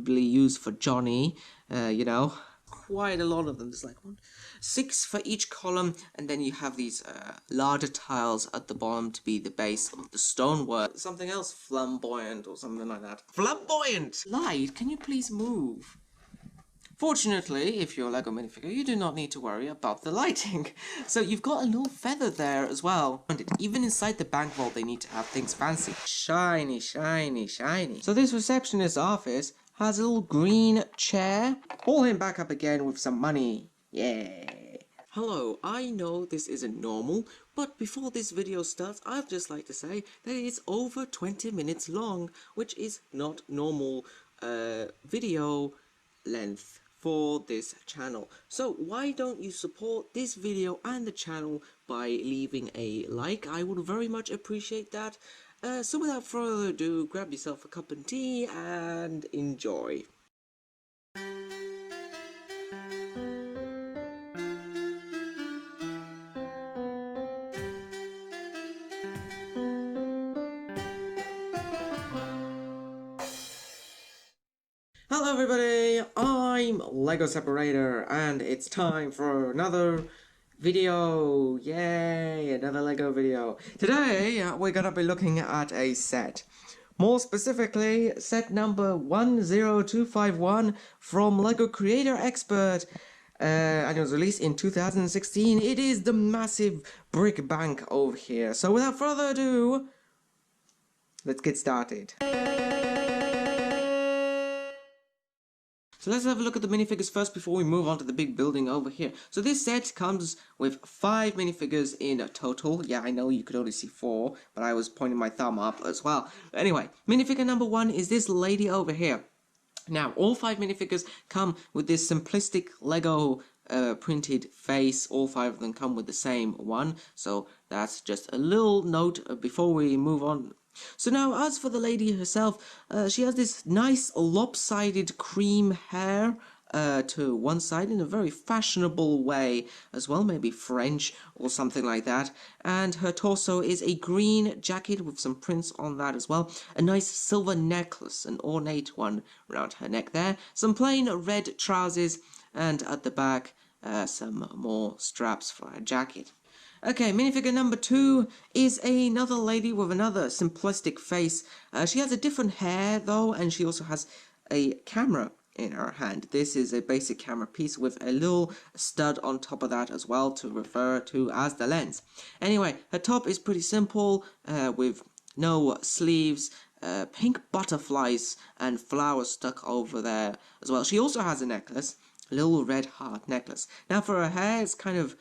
presumably used for Johnny, you know. Quite a lot of them. There's like 6 for each column, and then you have these larger tiles at the bottom to be the base of the stonework. Something else flamboyant or something like that. Flamboyant! Light, can you please move? Fortunately, if you're a LEGO minifigure, you do not need to worry about the lighting. So you've got a little feather there as well. Even inside the bank vault, they need to have things fancy. Shiny, shiny, shiny. So this receptionist's office has a little green chair. Pull him back up again with some money. Yeah. Hello, I know this isn't normal, but before this video starts, I'd just like to say that it's over 20 minutes long, which is not normal video length for this channel. So why don't you support this video and the channel by leaving a like? I would very much appreciate that. So without further ado, grab yourself a cup of tea and enjoy. Hello everybody, I'm LEGO Separator, and it's time for another video. Yay, another LEGO video. Today, we're gonna be looking at a set. More specifically, set number 10251 from LEGO Creator Expert. And it was released in 2016. It is the massive brick bank over here. So without further ado, let's get started. So let's have a look at the minifigures first before we move on to the big building over here. So this set comes with 5 minifigures in total. Yeah, I know you could only see 4, but I was pointing my thumb up as well. Anyway, minifigure number 1 is this lady over here. Now, all 5 minifigures come with this simplistic LEGO printed face. All 5 of them come with the same one. So that's just a little note before we move on. So now, as for the lady herself, she has this nice lopsided cream hair to one side in a very fashionable way as well, maybe French or something like that. And her torso is a green jacket with some prints on that as well. A nice silver necklace, an ornate one around her neck there. Some plain red trousers, and at the back, some more straps for her jacket. Okay, minifigure number 2 is another lady with another simplistic face. She has a different hair though, and she also has a camera in her hand. This is a basic camera piece with a little stud on top of that as well to refer to as the lens. Anyway, her top is pretty simple with no sleeves, pink butterflies and flowers stuck over there as well. She also has a necklace. A little red heart necklace. Now for her hair, it's kind of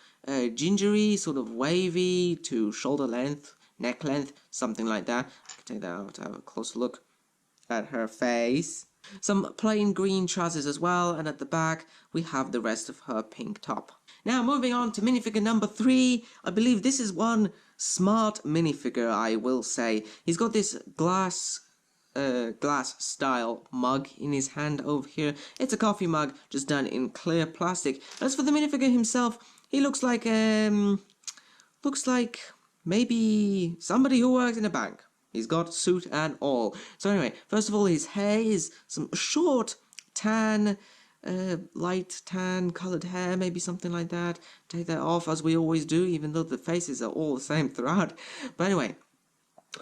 gingery, sort of wavy to shoulder length, neck length, something like that. I can take that out to have a closer look at her face. Some plain green trousers as well, and at the back we have the rest of her pink top. Now moving on to minifigure number 3, I believe this is one smart minifigure, I will say. He's got this glass style mug in his hand over here. It's a coffee mug just done in clear plastic. As for the minifigure himself, he looks like maybe somebody who works in a bank. He's got suit and all. So anyway, first of all, his hair is some short tan, light tan colored hair, maybe something like that. Take that off as we always do, even though the faces are all the same throughout. But anyway,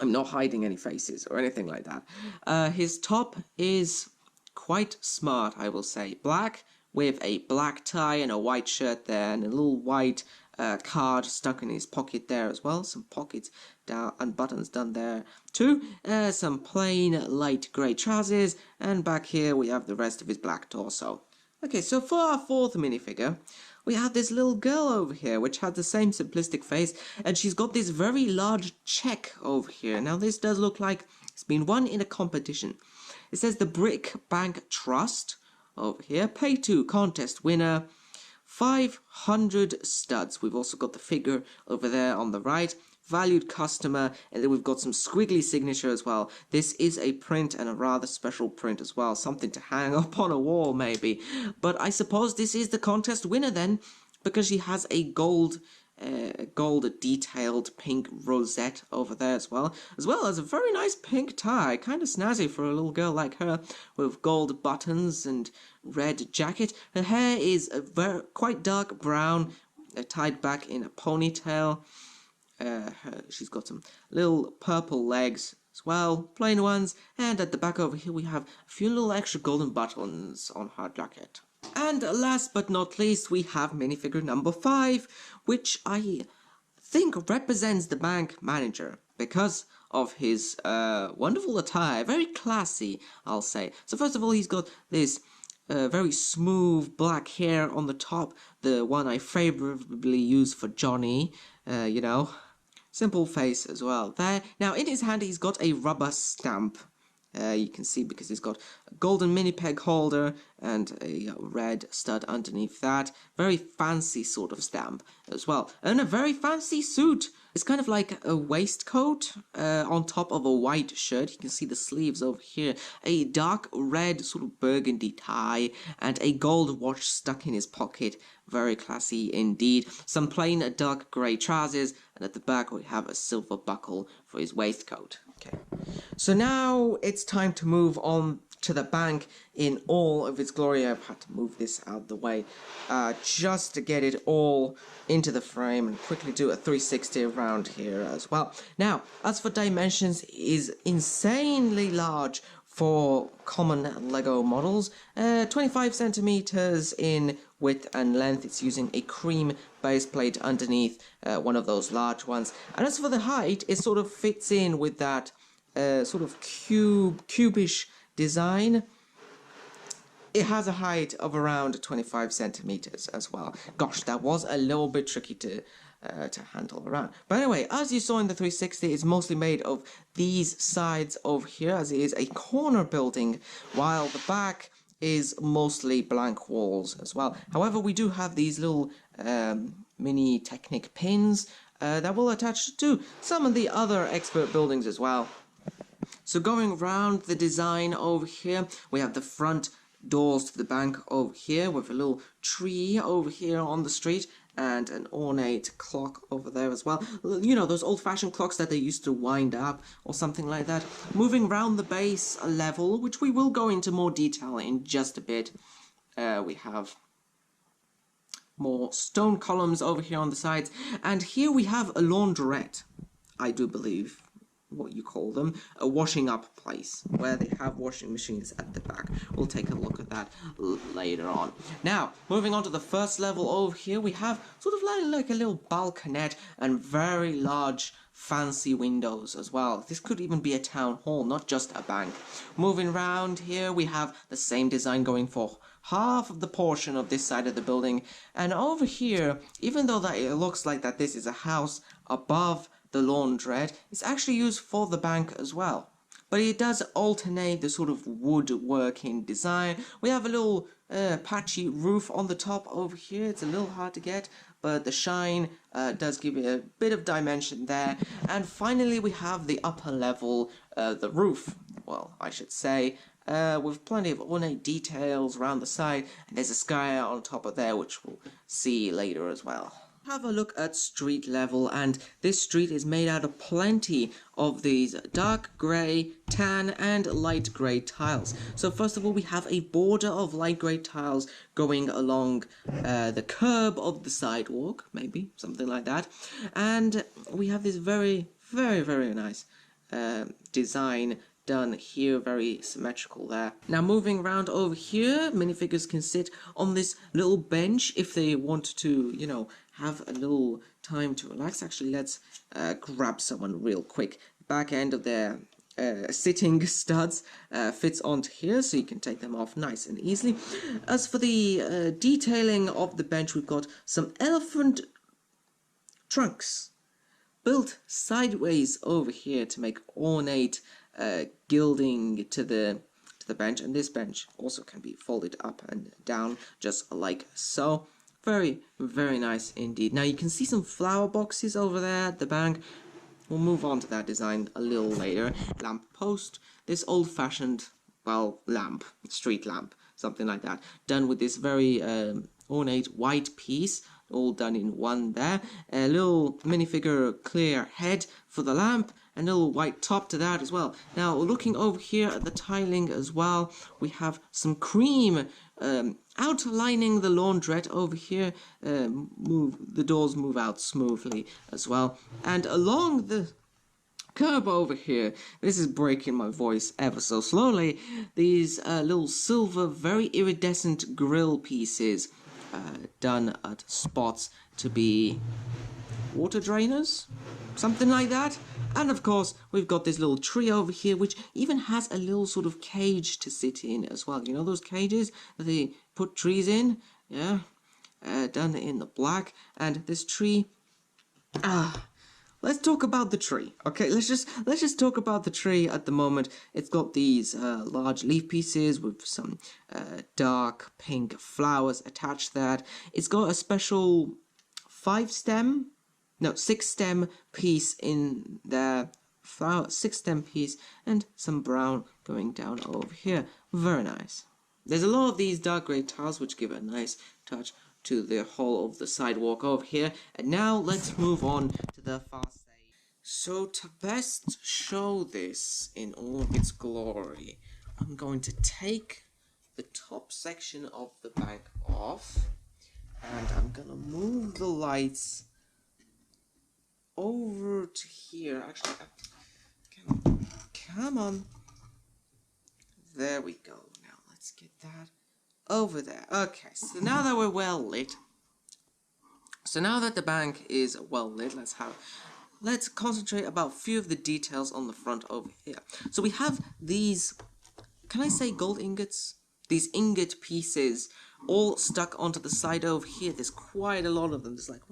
I'm not hiding any faces or anything like that. His top is quite smart, I will say. Black with a black tie and a white shirt there, and a little white card stuck in his pocket there as well. Some pockets down and buttons done there too. Some plain light grey trousers, and back here we have the rest of his black torso. Okay, so for our 4th minifigure, we have this little girl over here, which has the same simplistic face, and she's got this very large check over here. Now, this does look like it's been won in a competition. It says the Brick Bank Trust over here. Pay to contest winner, 500 studs. We've also got the figure over there on the right. Valued customer, and then we've got some squiggly signature as well. This is a print, and a rather special print as well, something to hang up on a wall maybe. But I suppose this is the contest winner then, because she has a gold gold detailed pink rosette over there as well as a very nice pink tie, kind of snazzy for a little girl like her, with gold buttons and red jacket. Her hair is quite dark brown, tied back in a ponytail. She's got some little purple legs as well, plain ones, and at the back over here we have a few little extra golden buttons on her jacket. And last but not least, we have minifigure number 5, which I think represents the bank manager because of his wonderful attire. Very classy, I'll say. So first of all, he's got this very smooth black hair on the top, the one I favorably use for Johnny, you know. Simple face as well there. Now in his hand he's got a rubber stamp. You can see because he's got a golden mini peg holder and a red stud underneath that. Very fancy sort of stamp as well. And a very fancy suit. It's kind of like a waistcoat on top of a white shirt. You can see the sleeves over here. A dark red sort of burgundy tie and a gold watch stuck in his pocket. Very classy indeed. Some plain dark grey trousers, and at the back we have a silver buckle for his waistcoat. Okay, so now it's time to move on to the bank in all of its glory. I've had to move this out of the way just to get it all into the frame and quickly do a 360 around here as well. Now, as for dimensions, it is insanely large for common Lego models. 25 centimeters in width and length. It's using a cream base plate underneath one of those large ones. And as for the height, it sort of fits in with that sort of cubish design. It has a height of around 25 centimeters as well. Gosh, that was a little bit tricky to handle around. But anyway, as you saw in the 360, it's mostly made of these sides over here, as it is a corner building, while the back is mostly blank walls as well. However, we do have these little mini Technic pins that will attach to some of the other expert buildings as well. So going around the design over here, we have the front doors to the bank over here with a little tree over here on the street and an ornate clock over there as well. You know, those old-fashioned clocks that they used to wind up or something like that. Moving around the base level, which we will go into more detail in just a bit, we have more stone columns over here on the sides, and here we have a laundrette, I do believe. What you call them, a washing up place where they have washing machines at the back. We'll take a look at that later on. Now, moving on to the first level over here, we have sort of like a little balconette and very large fancy windows as well. This could even be a town hall, not just a bank. Moving around here, we have the same design going for half of the portion of this side of the building, and over here, even though that it looks like that this is a house above the laundrette, it's actually used for the bank as well. But it does alternate the sort of woodworking design. We have a little patchy roof on the top over here. It's a little hard to get, but the shine does give it a bit of dimension there. And finally we have the upper level, the roof, well, I should say, with plenty of ornate details around the side, and there's a sky on top of there, which we'll see later as well. Have a look at street level, and this street is made out of plenty of these dark grey, tan and light grey tiles. So first of all, we have a border of light grey tiles going along the curb of the sidewalk, maybe something like that, and we have this very nice design done here, very symmetrical there. Now moving around over here, minifigures can sit on this little bench if they want to, you know, have a little time to relax. Actually, let's grab someone real quick. Back end of their sitting studs fits onto here, so you can take them off nice and easily. As for the detailing of the bench, we've got some elephant trunks built sideways over here to make ornate gilding to the bench, and this bench also can be folded up and down just like so. Very nice indeed. Now you can see some flower boxes over there at the back. We'll move on to that design a little later. Lamp post, this old-fashioned, well, lamp, street lamp, something like that, done with this very ornate white piece all done in one there. A little minifigure clear head for the lamp, and a little white top to that as well. Now, looking over here at the tiling as well, we have some cream outlining the laundrette over here. The doors move out smoothly as well. And along the curb over here, this is breaking my voice ever so slowly, these little silver, very iridescent grill pieces done at spots to be water drainers, something like that. And of course, we've got this little tree over here, which even has a little sort of cage to sit in as well. You know those cages that they put trees in? Yeah, done in the black. And this tree, let's talk about the tree. Okay, let's just talk about the tree at the moment. It's got these large leaf pieces with some dark pink flowers attached to that. It's got a special 6-stem piece in the flower, 6-stem piece, and some brown going down over here. Very nice. There's a lot of these dark grey tiles which give a nice touch to the whole of the sidewalk over here. And now let's move on to the fast stage. So to best show this in all of its glory, I'm going to take the top section of the bank off, and I'm gonna move the lights over to here. Actually, come on. There we go. Now let's get that over there. Okay, so now that we're well lit, so now that the bank is well lit, let's concentrate about a few of the details on the front over here. So we have these, can I say gold ingots? These ingot pieces all stuck onto the side over here. There's quite a lot of them. There's like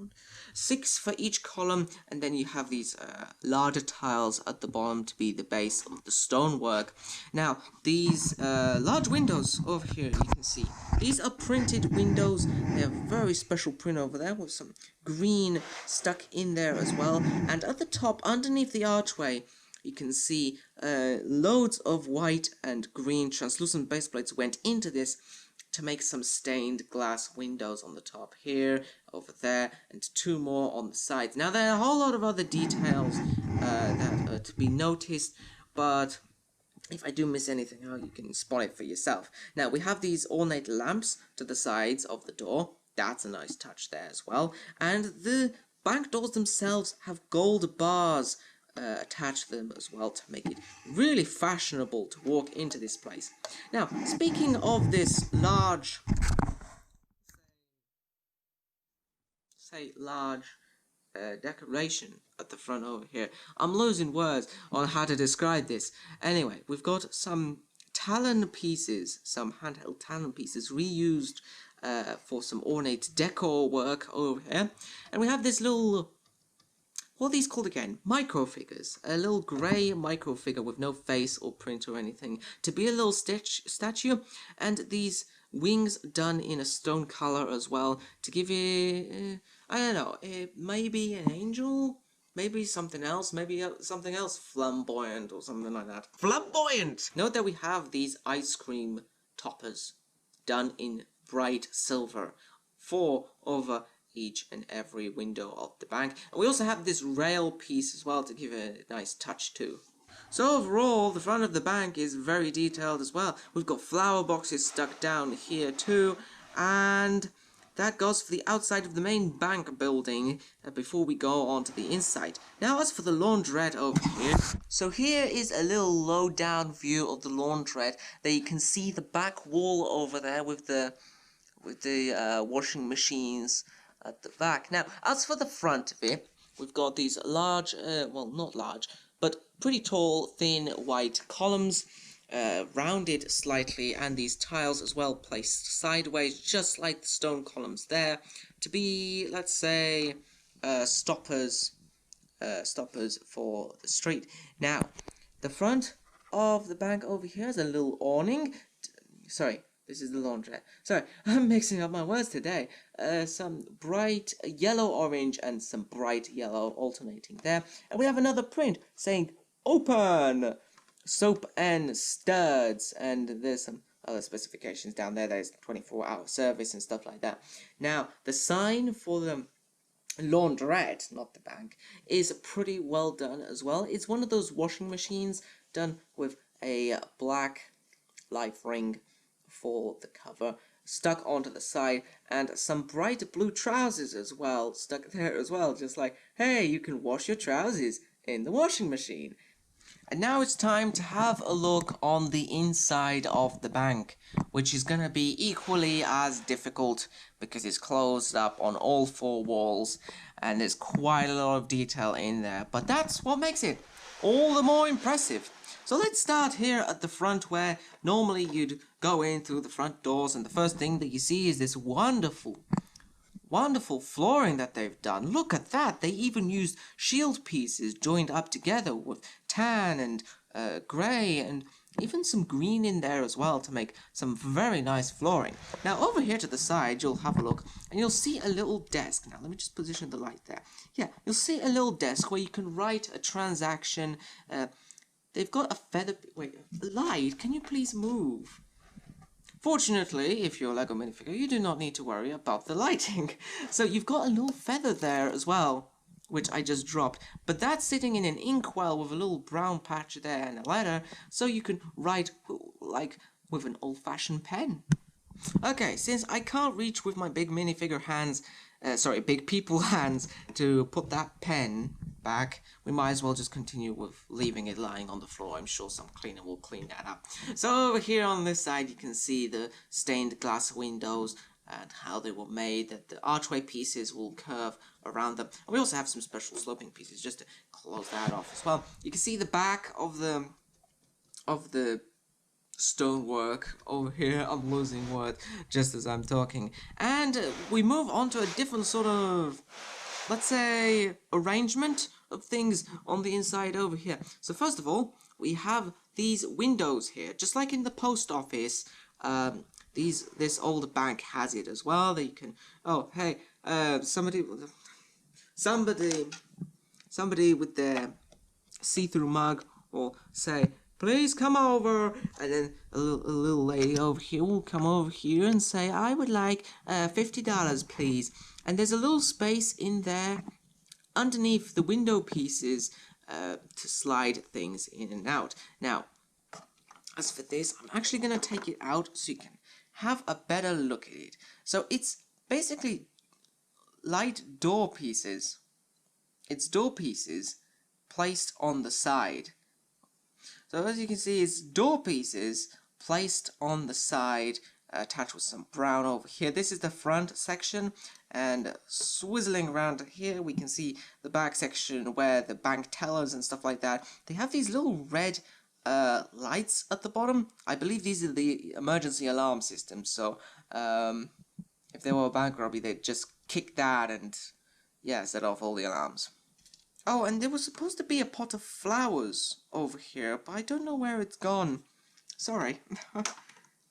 6 for each column, and then you have these larger tiles at the bottom to be the base of the stonework. Now, these large windows over here, you can see, these are printed windows. They have very special print over there with some green stuck in there as well. And at the top, underneath the archway, you can see loads of white and green translucent base plates went into this to make some stained glass windows on the top here, over there, and 2 more on the sides. Now, there are a whole lot of other details that are to be noticed, but if I do miss anything out, you can spot it for yourself. Now, we have these ornate lamps to the sides of the door. That's a nice touch there as well. And the bank doors themselves have gold bars attach them as well to make it really fashionable to walk into this place. Now, speaking of this large decoration at the front over here, I'm losing words on how to describe this. Anyway, we've got some talon pieces, some handheld talon pieces reused for some ornate decor work over here, and we have this little, what are these called again? Microfigures. A little grey microfigure with no face or print or anything, to be a little statue, and these wings done in a stone color as well, to give it, I don't know, maybe an angel? Maybe something else, flamboyant or something like that. Flamboyant! Note that we have these ice cream toppers done in bright silver, 4 over each and every window of the bank. And we also have this rail piece as well to give a nice touch to. So overall, the front of the bank is very detailed as well. We've got flower boxes stuck down here too, and that goes for the outside of the main bank building before we go on to the inside. Now, as for the laundrette over here, so here is a little low down view of the laundrette. There you can see the back wall over there with the washing machines at the back. Now, as for the front of it, we've got these large, well, not large, but pretty tall, thin, white columns, rounded slightly, and these tiles as well placed sideways, just like the stone columns there, to be, let's say, stoppers for the street. Now, the front of the bank over here is a little awning. Sorry, this is the laundrette. Sorry, I'm mixing up my words today. Some bright yellow-orange and some bright yellow alternating there. And we have another print saying, "Open!" Soap and studs. And there's some other specifications down there. There's 24-hour service and stuff like that. Now, the sign for the laundrette, not the bank, is pretty well done as well. It's one of those washing machines done with a black life ring for the cover stuck onto the side, and some bright blue trousers as well stuck there as well, just like, hey, you can wash your trousers in the washing machine. And now it's time to have a look on the inside of the bank, which is going to be equally as difficult because it's closed up on all four walls and there's quite a lot of detail in there, but that's what makes it all the more impressive. So let's start here at the front, where normally you'd go in through the front doors and the first thing that you see is this wonderful flooring that they've done. Look at that. They even used shield pieces joined up together with tan and grey and even some green in there as well to make some very nice flooring. Now over here to the side you'll have a look and you'll see a little desk. Now let me just position the light there. Yeah, you'll see a little desk where you can write a transaction. They've got a feather... Wait, light, can you please move? Fortunately, if you're a Lego minifigure, you do not need to worry about the lighting. So you've got a little feather there as well, which I just dropped. But that's sitting in an inkwell with a little brown patch there and a letter, so you can write, like, with an old-fashioned pen. Okay, since I can't reach with my big minifigure hands, big people hands, to put that pen back, we might as well just continue with leaving it lying on the floor. I'm sure some cleaner will clean that up. So over here on this side you can see the stained glass windows and how they were made, that the archway pieces will curve around them. And we also have some special sloping pieces just to close that off as well. You can see the back of the stonework over here. I'm losing words just as I'm talking. And we move on to a different sort of, let's say, arrangement of things on the inside over here. So first of all, we have these windows here, just like in the post office. This old bank has it as well. That you can, oh hey, somebody with their see-through mug will say, please come over, and then a little lady over here will come over here and say, I would like $50 please. And there's a little space in there underneath the window pieces to slide things in and out. Now, as for this, I'm actually going to take it out so you can have a better look at it. So it's basically light door pieces. It's door pieces placed on the side. So as you can see, it's door pieces placed on the side, attached with some brown over here. This is the front section, and swizzling around here we can see the back section where the bank tellers and stuff like that, they have these little red lights at the bottom. I believe these are the emergency alarm systems, so if there were a bank robbery they'd just kick that and yeah, set off all the alarms. Oh, and there was supposed to be a pot of flowers over here, but I don't know where it's gone. Sorry.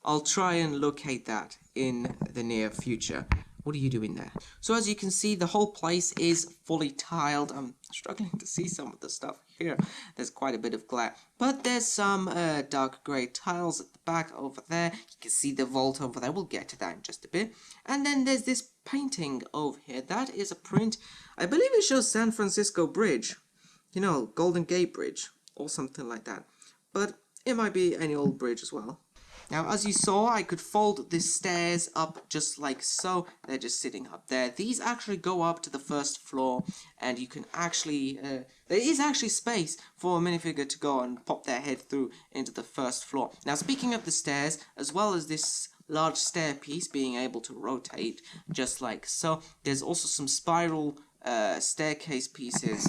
I'll try and locate that in the near future. What are you doing there? So as you can see, the whole place is fully tiled. I'm struggling to see some of the stuff here. There's quite a bit of glare. But there's some dark grey tiles at the back over there. You can see the vault over there. We'll get to that in just a bit. And then there's this painting over here. That is a print. I believe it shows San Francisco Bridge. You know, Golden Gate Bridge. Or something like that. But it might be any old bridge as well. Now, as you saw, I could fold the stairs up just like so. They're just sitting up there. These actually go up to the first floor, and you can actually, there is actually space for a minifigure to go and pop their head through into the first floor. Now, speaking of the stairs, as well as this large stair piece being able to rotate just like so, there's also some spiral staircase pieces,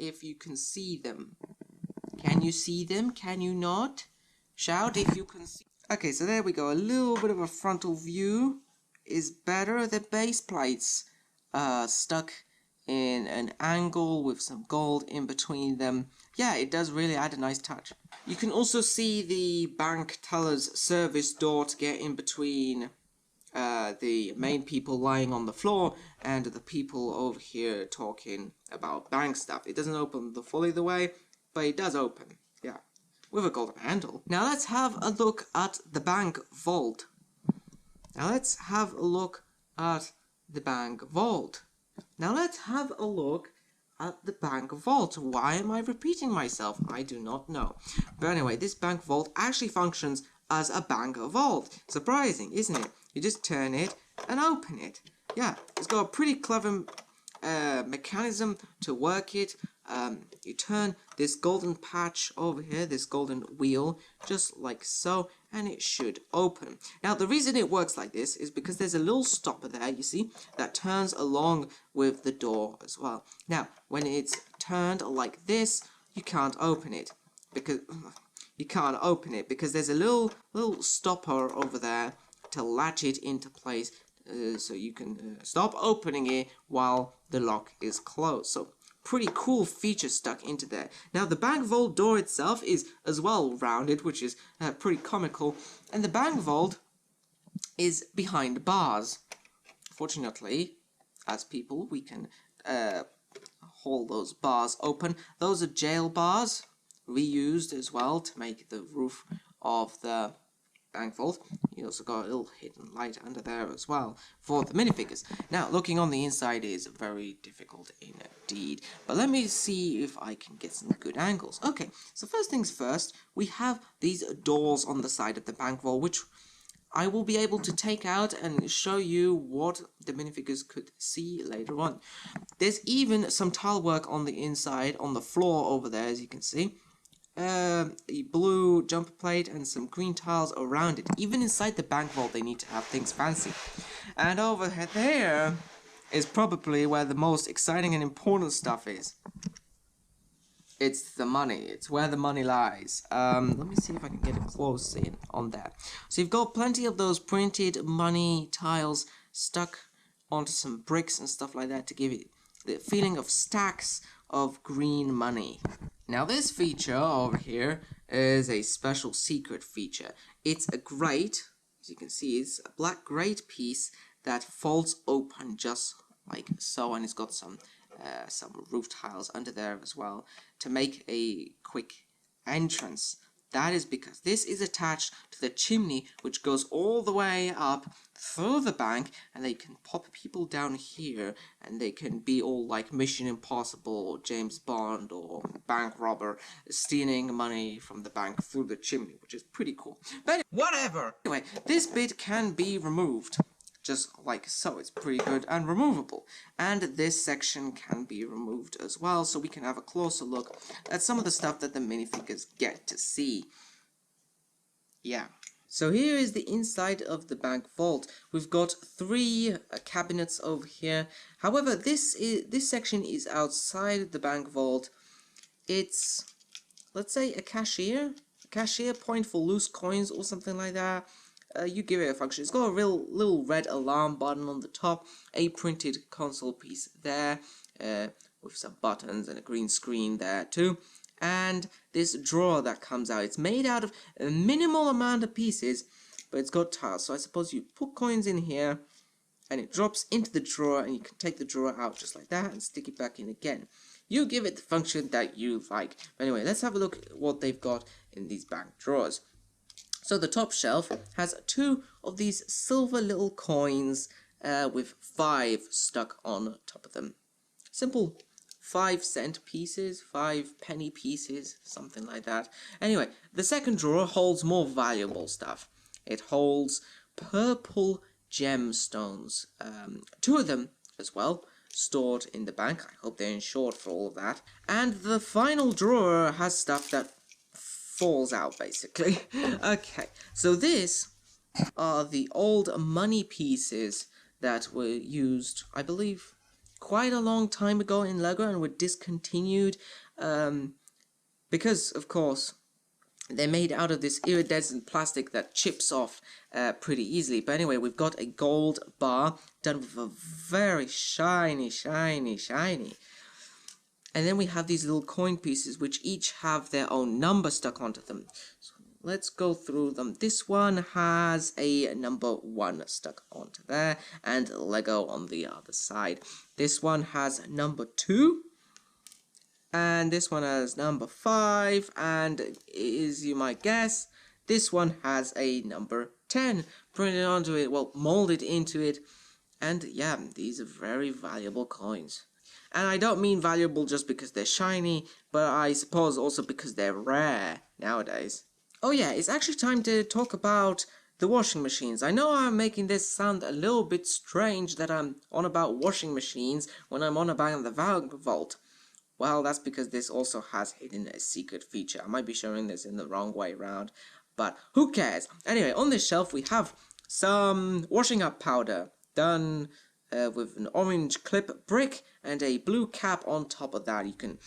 if you can see them. Can you see them? Can you not? Shout if you can see. Okay, so there we go. A little bit of a frontal view is better. The base plates stuck in an angle with some gold in between them. Yeah, it does really add a nice touch. You can also see the bank teller's service door to get in between the main people lying on the floor and the people over here talking about bank stuff. It doesn't open fully the way, but it does open. Yeah. with a golden handle. Now let's have a look at the bank vault. Now let's have a look at the bank vault. Now let's have a look at the bank vault. Why am I repeating myself? I do not know. But anyway, this bank vault actually functions as a bank vault. Surprising, isn't it? You just turn it and open it. Yeah, it's got a pretty clever mechanism to work it. You turn this golden patch over here, this golden wheel, just like so, and it should open. Now, the reason it works like this is because there's a little stopper there, you see, that turns along with the door as well. Now, when it's turned like this, you can't open it because there's a little stopper over there to latch it into place, so you can stop opening it while the lock is closed. So pretty cool feature stuck into there. Now the bank vault door itself is as well rounded, which is pretty comical, and the bank vault is behind bars. Fortunately, as people, we can hold those bars open. Those are jail bars, reused as well to make the roof of the bank vault. You also got a little hidden light under there as well for the minifigures. Now, looking on the inside is very difficult indeed, but let me see if I can get some good angles. Okay, so first things first, we have these doors on the side of the bank vault, which I will be able to take out and show you what the minifigures could see later on. There's even some tile work on the inside, on the floor over there, as you can see. A blue jumper plate and some green tiles around it. Even inside the bank vault they need to have things fancy. And over there is probably where the most exciting and important stuff is. It's the money. It's where the money lies. Let me see if I can get a close in on that. So you've got plenty of those printed money tiles stuck onto some bricks and stuff like that to give it the feeling of stacks of green money. Now this feature over here is a special secret feature. It's a grate, as you can see, it's a black grate piece that folds open just like so, and it's got some roof tiles under there as well to make a quick entrance. That is because this is attached to the chimney, which goes all the way up through the bank, and they can pop people down here, and they can be all like Mission Impossible or James Bond or bank robber, stealing money from the bank through the chimney, which is pretty cool. But whatever! Anyway, this bit can be removed, just like so. It's pretty good and removable. And this section can be removed as well, so we can have a closer look at some of the stuff that the minifigures get to see. Yeah. So here is the inside of the bank vault. We've got 3 cabinets over here. However, this section is outside the bank vault. It's, let's say, a cashier point for loose coins or something like that. You give it a function. It's got a real little red alarm button on the top, a printed console piece there, with some buttons and a green screen there too, and this drawer that comes out. It's made out of a minimal amount of pieces, but it's got tiles. So I suppose you put coins in here, and it drops into the drawer, and you can take the drawer out just like that and stick it back in again. You give it the function that you like. But anyway, let's have a look at what they've got in these bank drawers. So the top shelf has 2 of these silver little coins with 5 stuck on top of them. Simple 5-cent pieces, 5-penny pieces, something like that. Anyway, the second drawer holds more valuable stuff. It holds purple gemstones, 2 of them as well, stored in the bank. I hope they're insured for all of that. And the final drawer has stuff that falls out, basically. Okay, so this are the old money pieces that were used, I believe, quite a long time ago in LEGO and were discontinued because, of course, they're made out of this iridescent plastic that chips off pretty easily. But anyway, we've got a gold bar done with a very shiny. And then we have these little coin pieces, which each have their own number stuck onto them. So let's go through them. This one has a number 1 stuck onto there, and Lego on the other side. This one has number 2, And this one has number 5, and as you might guess, this one has a number 10 printed onto it, well, molded into it. And yeah, these are very valuable coins. And I don't mean valuable just because they're shiny, but I suppose also because they're rare nowadays. Oh yeah, it's actually time to talk about the washing machines. I know I'm making this sound a little bit strange that I'm on about washing machines when I'm on about the vault. Well, that's because this also has hidden a secret feature. I might be showing this in the wrong way around, but who cares? Anyway, on this shelf we have some washing up powder done with an orange clip brick and a blue cap on top of that. You can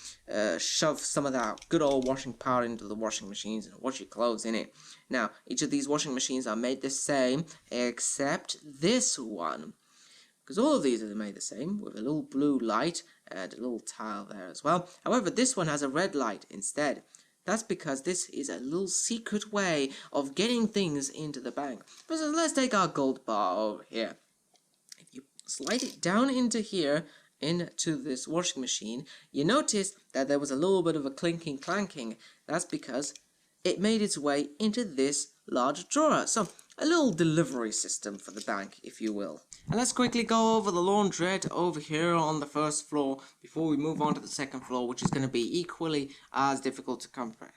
shove some of that good old washing powder into the washing machines and wash your clothes in it. Now, each of these washing machines are made the same except this one, because all of these are made the same, with a little blue light and a little tile there as well. However, this one has a red light instead. That's because this is a little secret way of getting things into the bank. So let's take our gold bar over here. If you slide it down into here, into this washing machine, you notice that there was a little bit of a clinking clanking. That's because it made its way into this large drawer. So a little delivery system for the bank, if you will. And let's quickly go over the laundrette over here on the first floor before we move on to the second floor, which is going to be equally as difficult to comprehend.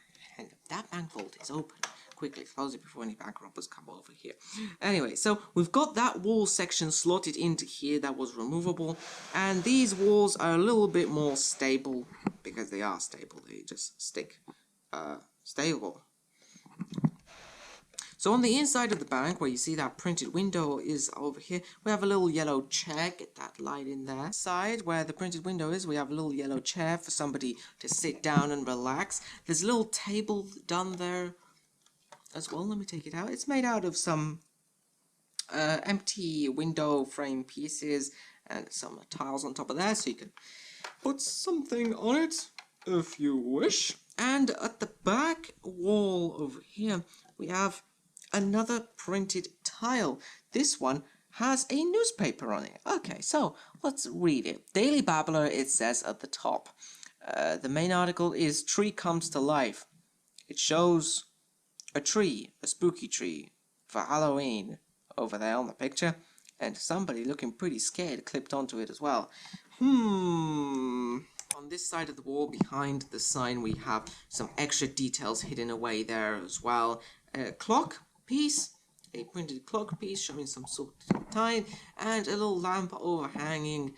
That bank vault is open. Quickly close it before any bank robbers come over here. Anyway, so we've got that wall section slotted into here that was removable, and these walls are a little bit more stable because they are stable. They just stick stable. So on the inside of the bank, where you see that printed window is over here, we have a little yellow chair. Get that light in there. Side where the printed window is, we have a little yellow chair for somebody to sit down and relax. There's a little table done there as well. Let me take it out. It's made out of some empty window frame pieces and some tiles on top of that, so you can put something on it if you wish. And at the back wall over here, we have another printed tile. This one has a newspaper on it. Okay, so let's read it. Daily Babbler, it says at the top. The main article is Tree Comes to Life. It shows a tree, a spooky tree, for Halloween over there on the picture, and somebody looking pretty scared clipped onto it as well. On this side of the wall behind the sign we have some extra details hidden away there as well. A clock piece, a printed clock piece showing some sort of time, and a little lamp overhanging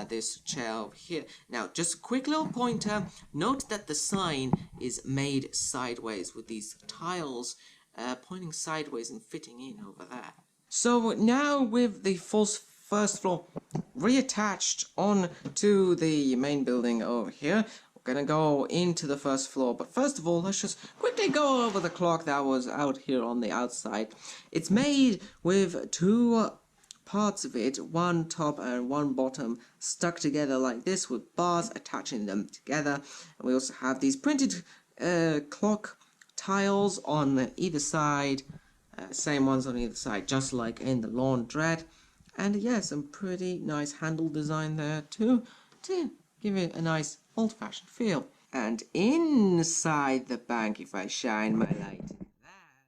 this chair over here. Now, just a quick little pointer. Note that the sign is made sideways with these tiles pointing sideways and fitting in over there. So now with the first floor reattached on to the main building over here, we're gonna go into the first floor. But first of all, let's just quickly go over the clock that was out here on the outside. It's made with two parts of it, one top and one bottom, stuck together like this with bars attaching them together. And we also have these printed clock tiles on either side, same ones on either side, just like in the laundrette. And yeah, some pretty nice handle design there too, to give it a nice old-fashioned feel. And inside the bank, if I shine my light in there,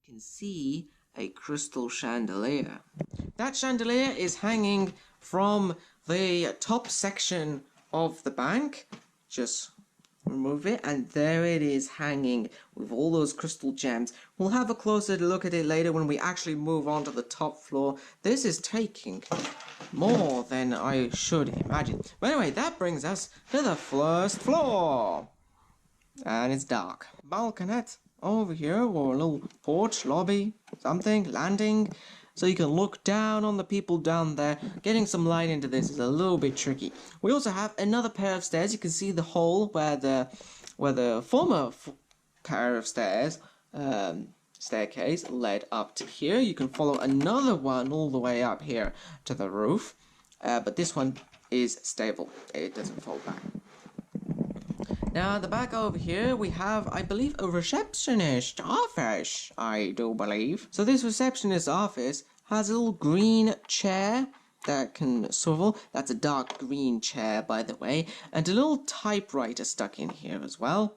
you can see a crystal chandelier. That chandelier is hanging from the top section of the bank. Just remove it, and there it is hanging with all those crystal gems. We'll have a closer look at it later when we actually move on to the top floor. This is taking more than I should imagine. But anyway, that brings us to the first floor. And it's dark. Balconette over here, or a little porch, lobby, something, landing. So you can look down on the people down there. Getting some light into this is a little bit tricky. We also have another pair of stairs. You can see the hole where the former pair of stairs, staircase led up to here. You can follow another one all the way up here to the roof. But this one is stable. It doesn't fall back. Now, at the back over here, we have, I believe, a receptionist office, I do believe. So this receptionist office has a little green chair that can swivel. That's a dark green chair, by the way, and a little typewriter stuck in here as well.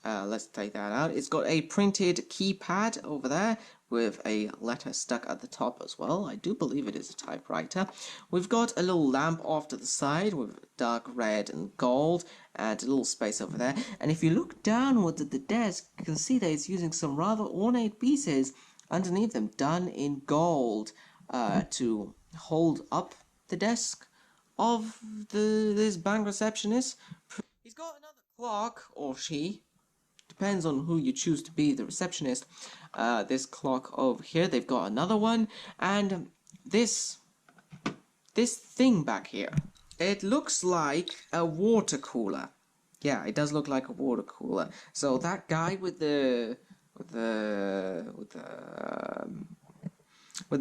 Let's take that out. It's got a printed keypad over there with a letter stuck at the top as well. I do believe it is a typewriter. We've got a little lamp off to the side with dark red and gold and a little space over there. And if you look downwards at the desk, you can see that it's using some rather ornate pieces underneath them done in gold to hold up the desk of this bank receptionist. He's got another clock, or she. Depends on who you choose to be the receptionist. This clock over here, they've got another one, and this thing back here. It looks like a water cooler. Yeah, it does look like a water cooler. So that guy with the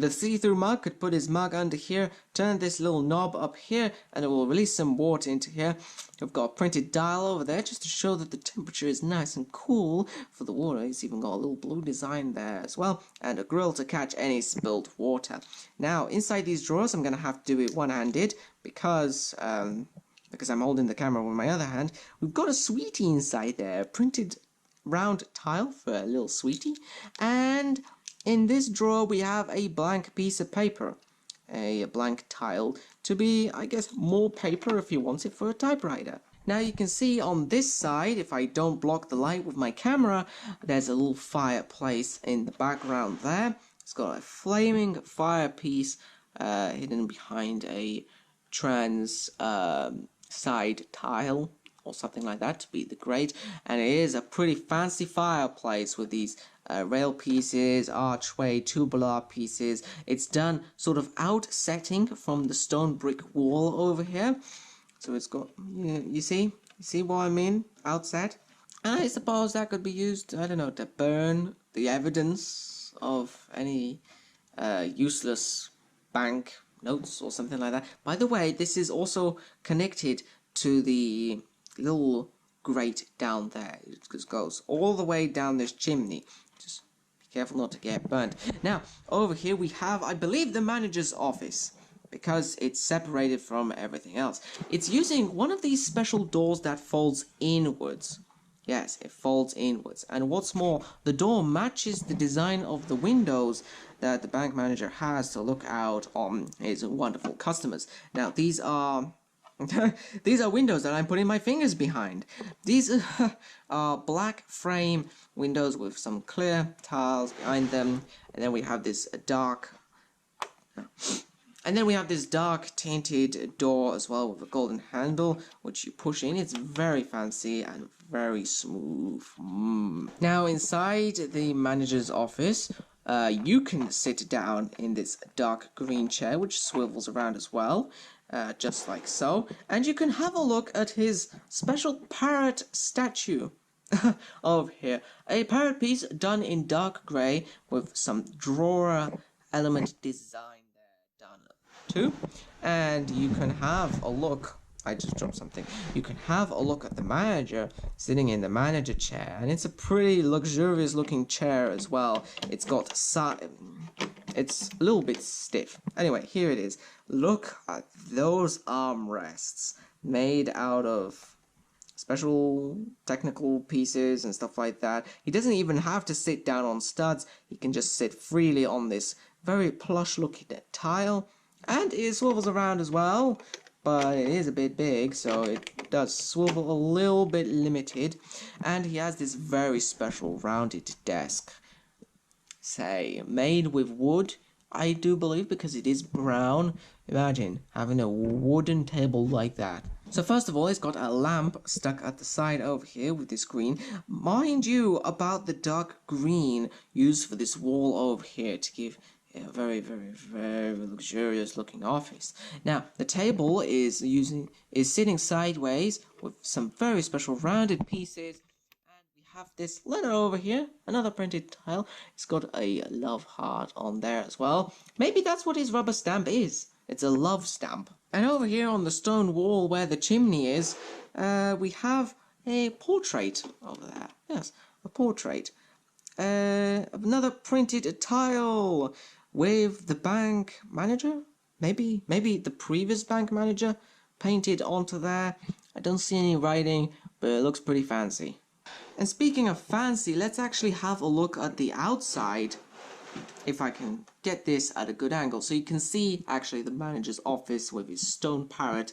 see-through mug could put his mug under here, turn this little knob up here, and it will release some water into here. We've got a printed dial over there just to show that the temperature is nice and cool for the water. It's even got a little blue design there as well, and a grill to catch any spilled water. Now, inside these drawers, I'm going to have to do it one-handed because I'm holding the camera with my other hand. We've got a sweetie inside there, printed round tile for a little sweetie, and in this drawer we have a blank piece of paper, a blank tile, to be, I guess, more paper if you want it for a typewriter. Now you can see on this side, if I don't block the light with my camera, there's a little fireplace in the background there. It's got a flaming firepiece hidden behind a trans side tile or something like that to be the grate, and it is a pretty fancy fireplace with these rail pieces, archway, tubular pieces. It's done sort of outsetting from the stone brick wall over here. So it's got, you see what I mean? Outset. And I suppose that could be used, I don't know, to burn the evidence of any useless bank notes or something like that. By the way, this is also connected to the little grate down there. It just goes all the way down this chimney. Just be careful not to get burnt. Now, over here we have, I believe, the manager's office, because it's separated from everything else. It's using one of these special doors that folds inwards. Yes, it folds inwards. And what's more, the door matches the design of the windows that the bank manager has to look out on his wonderful customers. Now, these are these are windows that I'm putting my fingers behind. These are black frame windows with some clear tiles behind them, and then we have this dark tinted door as well with a golden handle which you push in. It's very fancy and very smooth. Now inside the manager's office, you can sit down in this dark green chair which swivels around as well. Just like so, and you can have a look at his special parrot statue over here. A parrot piece done in dark grey with some drawer element design there done too. And you can have a look. I just dropped something. You can have a look at the manager sitting in the manager chair, and it's a pretty luxurious looking chair as well. It's got it's a little bit stiff. Anyway, here it is. Look at those armrests made out of special technical pieces and stuff like that. He doesn't even have to sit down on studs. He can just sit freely on this very plush looking tile. And it swivels around as well, but it is a bit big, so it does swivel a little bit limited. And he has this very special rounded desk, say, made with wood, I do believe, because it is brown. Imagine having a wooden table like that. So first of all, it's got a lamp stuck at the side over here with this green. Mind you about the dark green used for this wall over here to give a very, very, very luxurious looking office. Now, the table is sitting sideways with some very special rounded pieces. Have this letter over here, another printed tile. It's got a love heart on there as well. Maybe that's what his rubber stamp is. It's a love stamp. And over here on the stone wall where the chimney is, we have a portrait over there. Yes, a portrait. Another printed tile with the bank manager maybe the previous bank manager painted onto there. I don't see any writing, but it looks pretty fancy. And speaking of fancy, let's actually have a look at the outside, if I can get this at a good angle. So you can see actually the manager's office with his stone parrot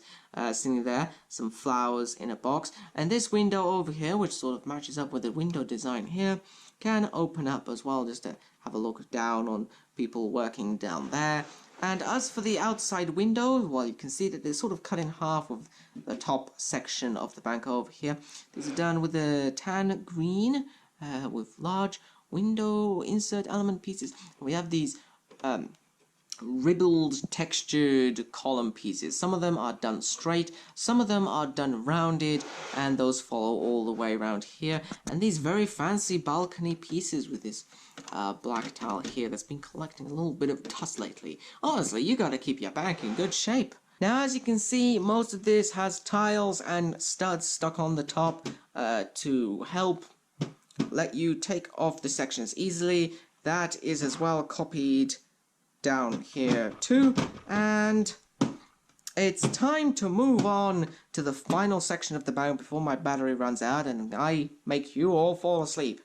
sitting there, some flowers in a box, and this window over here, which sort of matches up with the window design here, can open up as well, just to have a look down on people working down there. And as for the outside window, well, you can see that they're sort of cut in half with the top section of the bank over here. These are done with a tan green with large window insert element pieces. We have these ribbled textured column pieces. Some of them are done straight, some of them are done rounded, and those follow all the way around here. And these very fancy balcony pieces with this black tile here that's been collecting a little bit of dust lately. Honestly, you gotta keep your bank in good shape. Now, as you can see, most of this has tiles and studs stuck on the top to help let you take off the sections easily. That is as well copied down here too, and it's time to move on to the final section of the bank before my battery runs out and I make you all fall asleep.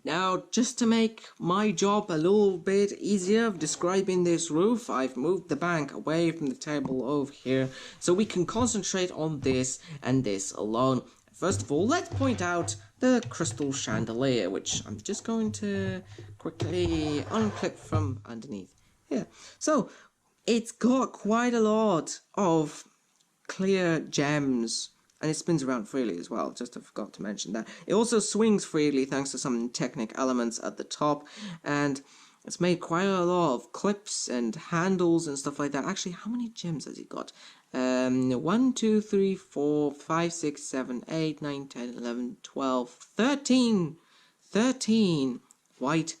Now, just to make my job a little bit easier of describing this roof, I've moved the bank away from the table over here so we can concentrate on this and this alone. First of all, let's point out the crystal chandelier, which I'm just going to quickly unclip from underneath. Yeah, so it's got quite a lot of clear gems, and it spins around freely as well, just I forgot to mention that. It also swings freely thanks to some Technic elements at the top, and it's made quite a lot of clips and handles and stuff like that. Actually, how many gems has it got? 1, 2, 3, 4, 5, 6, 7, 8, 9, 10, 11, 12, 13 white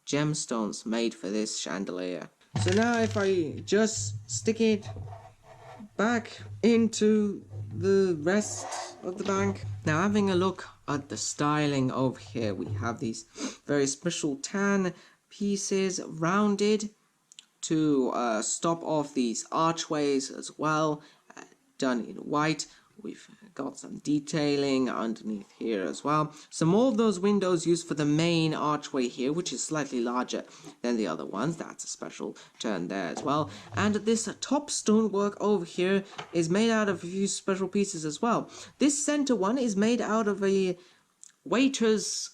gemstones made for this chandelier. So now if I just stick it back into the rest of the bank. Now having a look at the styling over here, we have these very special tan pieces rounded to stop off these archways as well, done in white. We've got some detailing underneath here as well. Some more of those windows used for the main archway here, which is slightly larger than the other ones. That's a special turn there as well. And this top stonework over here is made out of a few special pieces as well. This center one is made out of a waiter's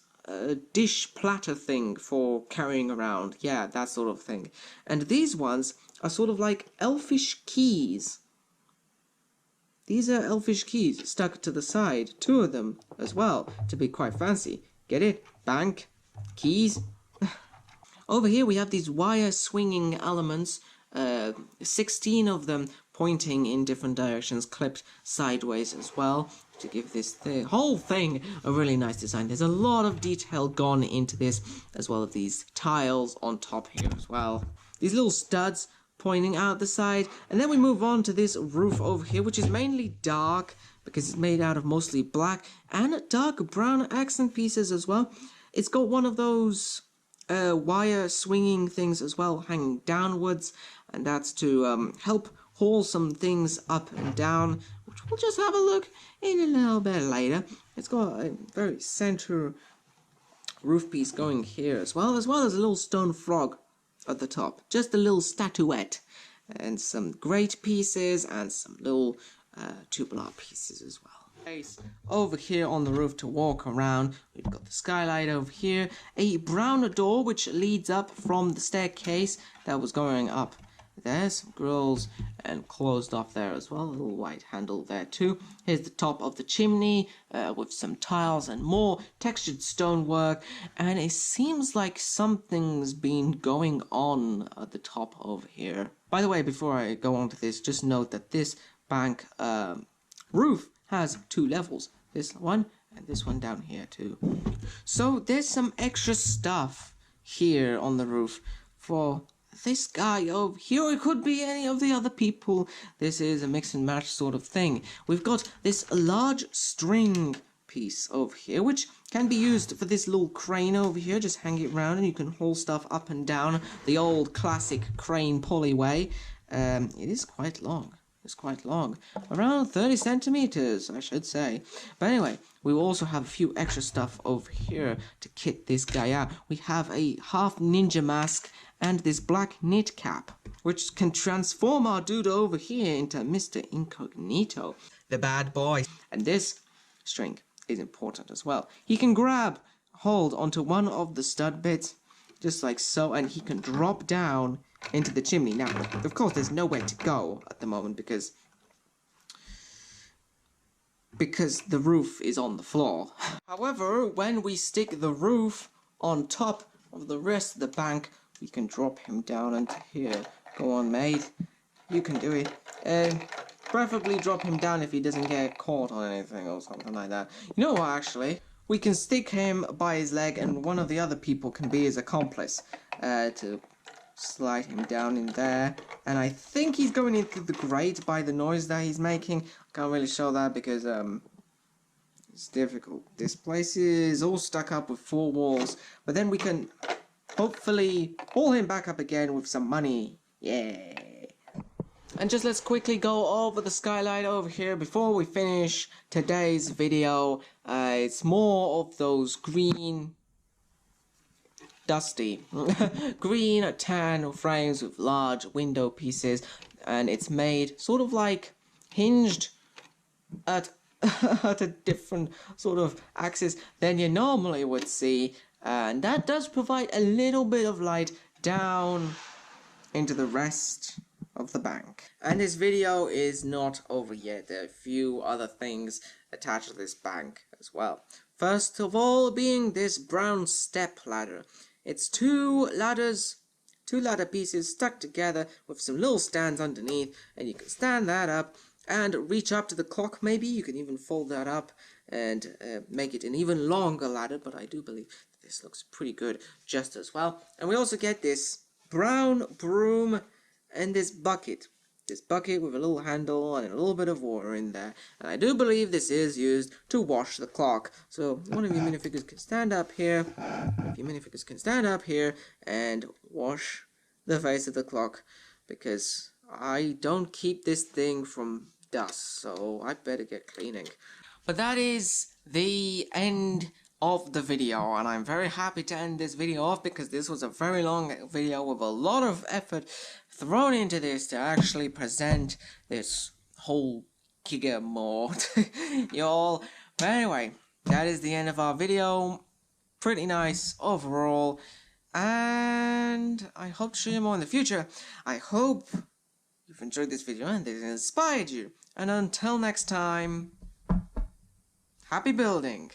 dish platter thing for carrying around. Yeah, that sort of thing. And these ones are sort of like elfish keys. These are elfish keys stuck to the side, 2 of them as well, to be quite fancy. Get it? Bank, keys. Over here we have these wire swinging elements, 16 of them pointing in different directions, clipped sideways as well, to give this whole thing a really nice design. There's a lot of detail gone into this, as well as these tiles on top here as well. These little studs pointing out the side, and then we move on to this roof over here, which is mainly dark because it's made out of mostly black and dark brown accent pieces as well. It's got one of those wire swinging things as well hanging downwards, and that's to help haul some things up and down, which we'll just have a look in a little bit later. It's got a very center roof piece going here as well as a little stone frog at the top, just a little statuette, and some great pieces and some little tubular pieces as well. Over here on the roof to walk around, we've got the skylight over here, a brown door which leads up from the staircase that was going up. There's some grills and closed off there as well, a little white handle there too. Here's the top of the chimney with some tiles and more textured stonework, and it seems like something's been going on at the top over here. By the way, before I go on to this, just note that this bank roof has 2 levels, this one and this one down here too. So there's some extra stuff here on the roof for this guy over here. It could be any of the other people. This is a mix and match sort of thing. We've got this large string piece over here, which can be used for this little crane over here. Just hang it around and you can haul stuff up and down the old classic crane pulley way. It is quite long. It's quite long. Around 30 centimeters, I should say. But anyway, we will also have a few extra stuff over here to kit this guy out. We have a half ninja mask and this black knit cap, which can transform our dude over here into Mr. Incognito, the bad boy. And this string is important as well. He can grab hold onto one of the stud bits, just like so, and he can drop down into the chimney. Now, of course, there's nowhere to go at the moment because the roof is on the floor. However, when we stick the roof on top of the rest of the bank, we can drop him down into here. Go on, mate. You can do it. Preferably drop him down if he doesn't get caught on anything or something like that. You know what, actually? We can stick him by his leg and one of the other people can be his accomplice to slide him down in there. And I think he's going into the grate by the noise that he's making. I can't really show that because it's difficult. This place is all stuck up with 4 walls. But then we can hopefully pull him back up again with some money. Yeah. And just let's quickly go over the skylight over here before we finish today's video. It's more of those green, dusty, green tan frames with large window pieces. And it's made sort of like hinged at, at a different sort of axis than you normally would see. And that does provide a little bit of light down into the rest of the bank. And this video is not over yet. There are a few other things attached to this bank as well. First of all being this brown step ladder. It's 2 ladder pieces stuck together with some little stands underneath, and you can stand that up and reach up to the clock. Maybe you can even fold that up and make it an even longer ladder, but I do believe this looks pretty good just as well. And we also get this brown broom and this bucket with a little handle and a little bit of water in there. And I do believe this is used to wash the clock. So one of your minifigures can stand up here. If your minifigures can stand up here and wash the face of the clock, because I don't keep this thing from dust, so I better get cleaning. But that is the end of the video, and I'm very happy to end this video off because this was a very long video with a lot of effort thrown into this to actually present this whole Giga mod y'all. But anyway, that is the end of our video. Pretty nice overall, and I hope to show you more in the future. I hope you've enjoyed this video and it inspired you, and until next time, happy building.